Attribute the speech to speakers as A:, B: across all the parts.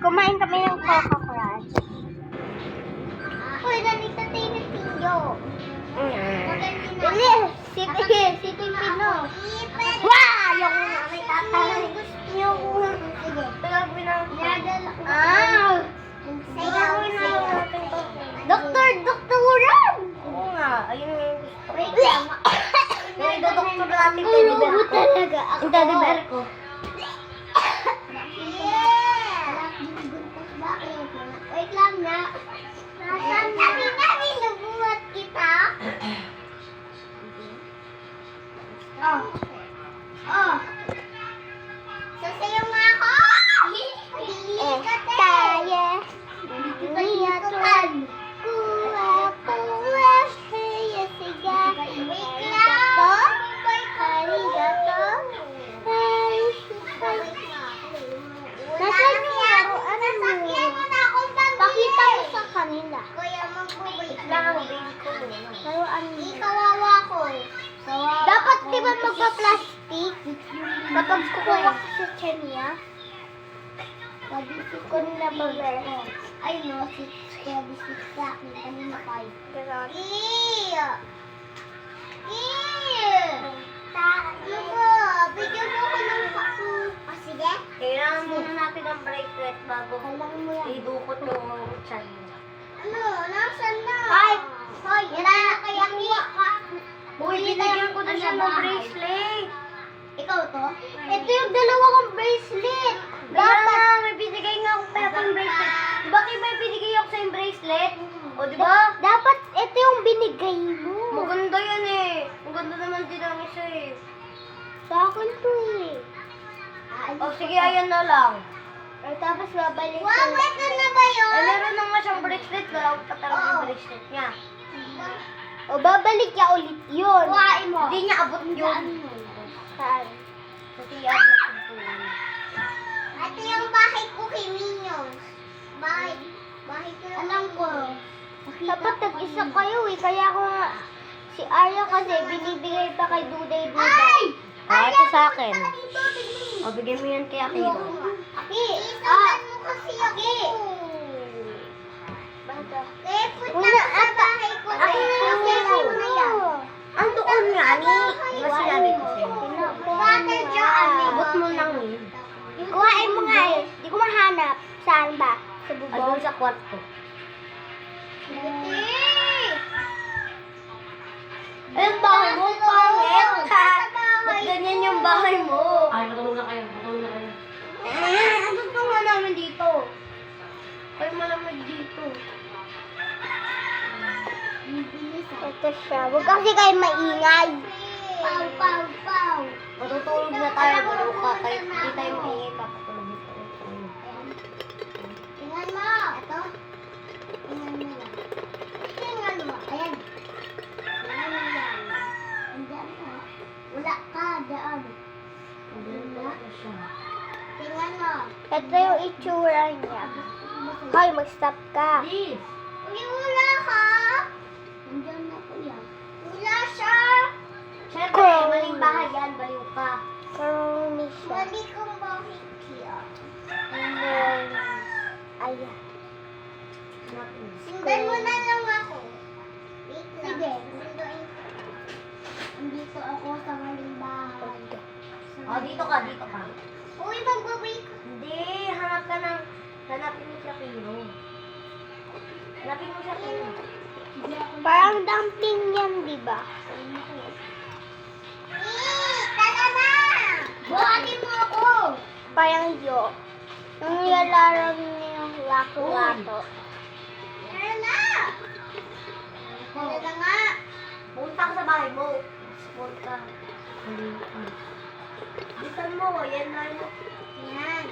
A: kumain kami ng Coco Crunch. Uy, ganito tayo na tiyo. Dili, si Pino. Wow! Yung may tatay. Yung gagawin ng Doktoran!
B: Oo nga, ayun yung gusto ko.
A: Wait lang.
B: Yung idodoktor natin kay Diber ko.
A: Talaga.
B: Yung Diber ko.
A: Wait lang na. Sabi namin nabuhat kita. Oh. Oh. Sasayaw nga ako. Tayo. Niyatuan. Kuha, kuha. Saya, siga. Wait lang. Arigato. Nasaan yung laruan mo? Pakita mo sa kanila. Kuya, magbubalik lang ang baby ko. Laruan mo. Kawawa ko. Dapat di ba magpa-plastic? Kapag kukuha ko sa Chenia, pag-isip ko nila ba ay no, si Kuya Bisik sa akin. Kanina 5. Eee! Bigyan mo ko ng paku. O sige?
B: Kailangan muna natin ang bracelet bago
A: Kailangan mo yan.
B: idukot yung chan mo.
A: Ano? Nasaan na? Hoy! Hoy! Yan na kaya kuha ka.
B: Uy, binigyan ko na siya ng bracelet.
A: Ikaw to? Ito yung dalawa kong bracelet.
B: Dapat may binigay nga akong pang bracelet. Bakit may binigay ako sa yung bracelet? O, di ba?
A: Dapat ito yung binigay mo.
B: Maganda yan eh. Maganda naman din ang isa eh.
A: Sa akin to eh.
B: O, sige, ayan na lang.
A: Tapos babalik ko. Wow, ito na ba yun?
B: Eh, meron naman siyang bracelet. Wala ko pa talaga yung bracelet niya.
A: O babalik niya ulit yun. Kuhain mo.
B: Hindi niya abot yun.
A: Saan?
B: Kasi abot ko yun.
A: Ito yung bahay ko kay Minions. Bahay ko lang. Alam ko. Dapat tag-isa kayo eh. Kaya ako nga, si Arya kasi binibigay pa kay Duday. Ay!
B: Ah, ito sa akin. O, bigyan mo yan kay Akira.
A: Aki! Isaman mo kasi ako. Bata. Eh, punta sa bahay ko. Aki na yan.
B: Ang doon nga, ni. Di ba sinabi ko sa'yo?
A: Water jar.
B: Abot mo lang yun.
A: Kuhain mo nga eh. Di ko mahanap. Saan ba? Sa bubong?
B: Doon sa kwarto. Eh, ang bahay mo, pangit. Ba't ganyan yung bahay mo? Ay, matulog na kayo. Ang gusto nga namin dito. Ay, malamig dito.
A: Ito siya. Huwag kasi kayo maingay. Pau.
B: Matutulog na tayo, bro ka. Kahit hindi tayo maingay, papatulog ito.
A: Tingnan mo. Ito. Tingnan mo yan. Tingnan mo. Ayan. Tingnan mo yan. Andiyan ka. Wala ka. Daan. Tingnan mo. Ito yung itsura niya. Hoy, mag-stop ka.
B: Please.
A: Uy, wala ka. Andiyan na ko yan. Wala siya.
B: Siyempre, maling bahay yan, baliw ka.
A: Karoni siya. Mali kong bahay siya. Ayan. Sundan mo na lang ako. Wait lang. Sige. Sunduin ko. Andito ako sa maling bahay.
B: O, dito ka.
A: Uy, magbabay ko.
B: Hindi, hanapin mo siya Kino. Hanapin mo siya Kino.
A: Parang dumpling yan, di ba? Tara na! Buhatin mo ako! Parang yo. Yung nilalaro niya yung lato-lato. Tara na! Tara na nga!
B: Punta ka sa bahay mo. Sport ka. Bisan mo, yan na mo.
A: Yan.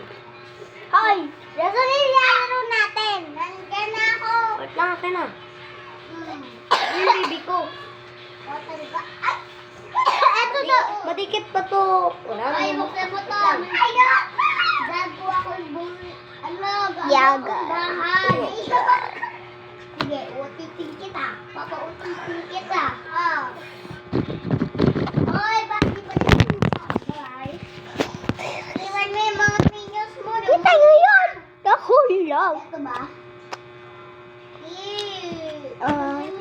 A: Hoy! Nasaan yung nilalaro natin? Nandiyan na ako!
B: Wait lang, akin na. Yung baby ko.
A: O, talaga. Ay! Eto na!
B: Madikit pa to. Wala
A: Ay,
B: mo.
A: buksan mo to. Ay, gago ako yung Yaga. Bahay. Sige, utitin kita. Papa-utitin kita. Hoy, bakit ba dyan? Bye. Iwan mo yung mga minions mo.
C: Kita nyo yun! Ako
A: lang. Ito ba?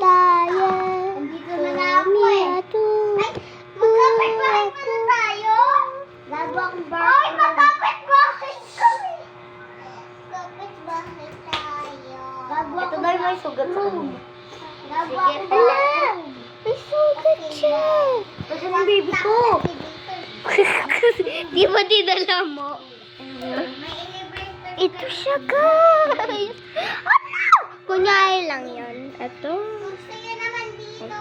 A: Tayo. Andito na nga ako eh. Ay, magkapit-bahay pa na tayo. Gago akong barko. Ay, magkapit-bahay kami. Magkapit-bahay tayo. Gago
B: Ito daw yung may sugat sa kanya.
A: Gago akong barko. May sugat siya.
B: Kasi ng baby ko.
A: Di ba dinala mo? Ito siya, guys. Ano? Kunyari lang yun. Ito. Gusto niya naman dito.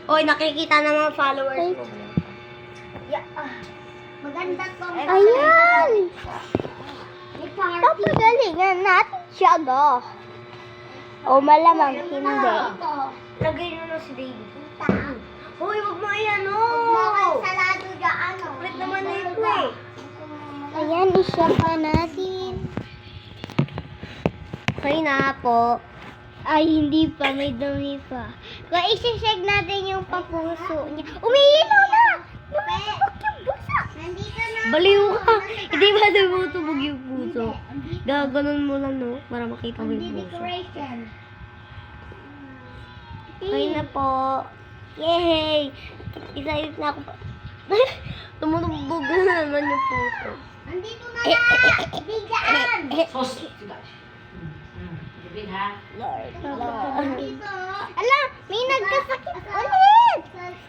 B: Oy, nakikita ng mga followers mo.
A: Maganda to. Ayan. Papagalingan natin siya, go. O malamang hindi.
B: Lagay nyo na si baby. Hoy, wag mo ayan,
A: Huwag mo
B: oh.
A: kang salado dyan, oh.
B: Kulit naman na ito eh.
A: Ayan, isa pa natin.
B: Okay na po.
A: Ay, hindi pa. May dumi pa. Kung isi-check natin yung papuso niya. Umiilaw na! Lumitubog yung busa! Nandito na.
B: Baliw ka. Hindi ba tumutubog yung puso? Gaganon mo lang, no? Para makita mo yung puso.
A: Decoration.
B: Okay na po. Yay! Excited na ako pa. Tumutubog na naman yung puso.
A: Nandito na na! Bigyan!
C: Sos. David ha?
A: Nandito. Ala, may nagkasakit ulit!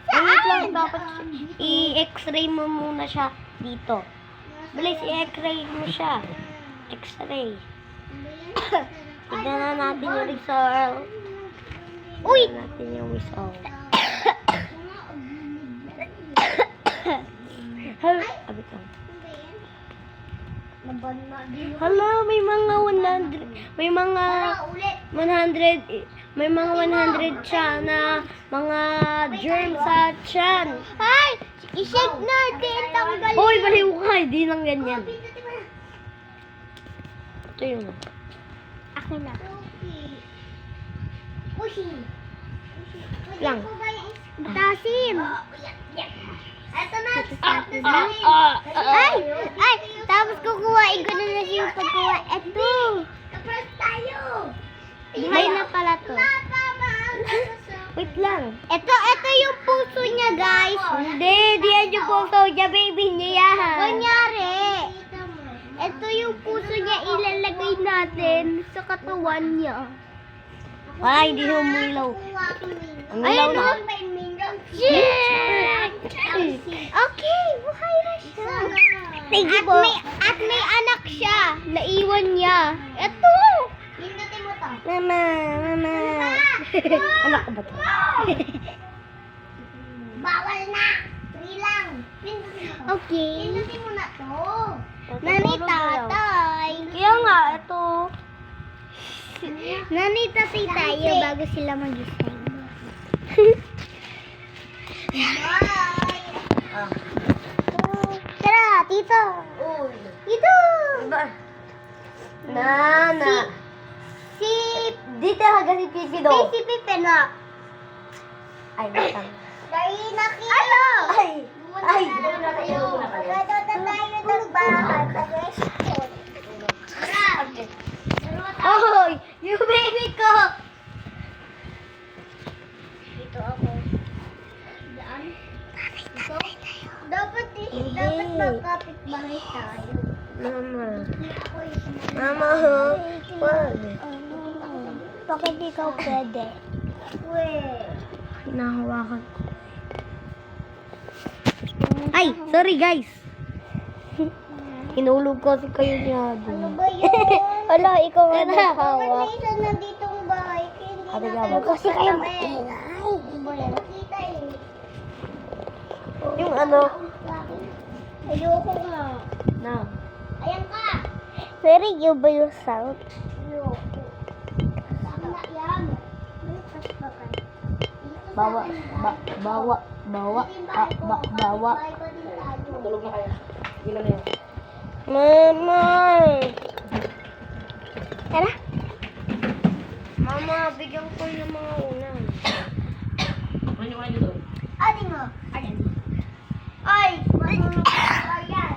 B: Wait lang, dapat i-x-ray mo muna siya dito. Bilis, i-x-ray mo siya. X-ray. Tignan na natin yung result.
A: Uy!
B: Tignan natin yung result. Abit lang. Hala, may mga 100, may mga 100, may mga 100 siya na mga germs sa tiyan.
A: Ay! I-shake natin! Tanggalin!
B: Hoy, baliw ka, hindi lang ganyan. Ito yun.
A: Akin na. Pushi.
B: Lang.
A: Tasim. Eto na. Ay! Ay! Tapos kukuhain ko na siya yung pagkuha. Eto. Tapos tayo. May na pala to.
B: Wait lang.
A: Ito yung puso niya, guys.
B: Hindi, di yan yung puso niya, baby niya.
A: Kunyari. Ito yung puso niya, ilalagay natin sa katawan niya.
B: Wala, hindi siya umilaw. Umilaw
A: Ayun,
B: na.
A: oh. Shit! Okay, buhay na siya.
B: Sige
A: At
B: po.
A: at may anak siya. Naiwan niya. Ito! Pindutin mo to.
B: Mama, mama. Anak ko ba ito?
A: Bawal na! 3 lang! Pindutin mo to. Okay. Pindutin mo na to. Nani tatay.
B: Kaya nga, ito.
A: Nani tatay tayo bago sila mag-isang. Tara, tito. Tito.
B: Diba? Nana.
A: Si
B: Dito haga si Pipi do.
A: si Pipe na.
B: Ay, matang.
A: Dahil nakita.
B: Ay, ay.
A: Magdodota tayo ng bahay. Pag-restaurant. Tara.
B: Hoy, yung baby ko.
A: Dito ako. Daan. Dito. Dapat magkapit bahay tayo.
B: Mama.
A: Ako yung
B: Mama, ho. Wag.
A: bakit ikaw pwede?
B: Hinahawakan ko. Ay, sorry guys. Hinulog ko si kayo niya.
A: Ano ba yun?
B: Wala, ikaw
A: Bakit
B: ang
A: may
B: hawak.
A: isa na ditong bahay? Kaya hindi
B: Ate
A: natin
B: Gabo, kasi kayo
A: maingay. Nakita eh.
B: Yung ano?
A: Ayoko nga.
B: Na.
A: Ayan ka.
B: Narinig ba yung sound?
A: Ayoko. Tama yan. May pas ba kayo?
B: Bawa, bawa, bawa, bawa.
C: Tulog na kayo. Gila na yan.
B: Mama!
A: Tara.
B: Mama, bigyan ko yung mga ulam.
C: Ano yung kayo doon?
A: Adi mo. Ay! Ayan.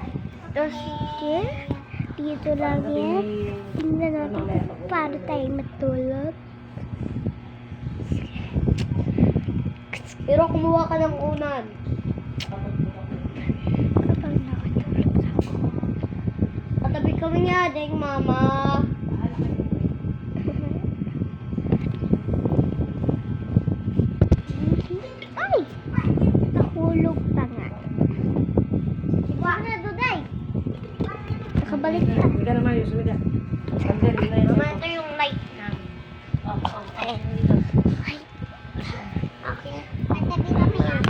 A: Ito si Jer. Dito lang yan. Tingnan natin kung paano tayo matulog.
B: Pero kumuha ka ng unan.
A: Kapag nakatulog ako.
B: Katabi kami nga, ding mama.
A: Ay! Nahulog pa nga. Iba na, Duday. Nakabalik ka.
C: Hindi ka naman, Yusuf. Hindi.
B: Mama, ito yung light na.
A: Ayan. Ay. Okay. Tabi kami ah.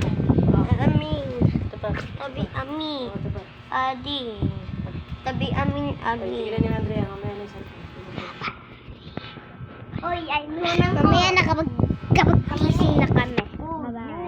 B: Aming.
C: Ito pa.
B: Tabi aming.
C: Ito pa.
B: Adi. Tabi aming
C: Ay,
B: adi.
C: tigilan niya, Andrea. Mamaya na isa.
A: Oy, ay mo nang mamaya na kapag gising na kami. Bye-bye.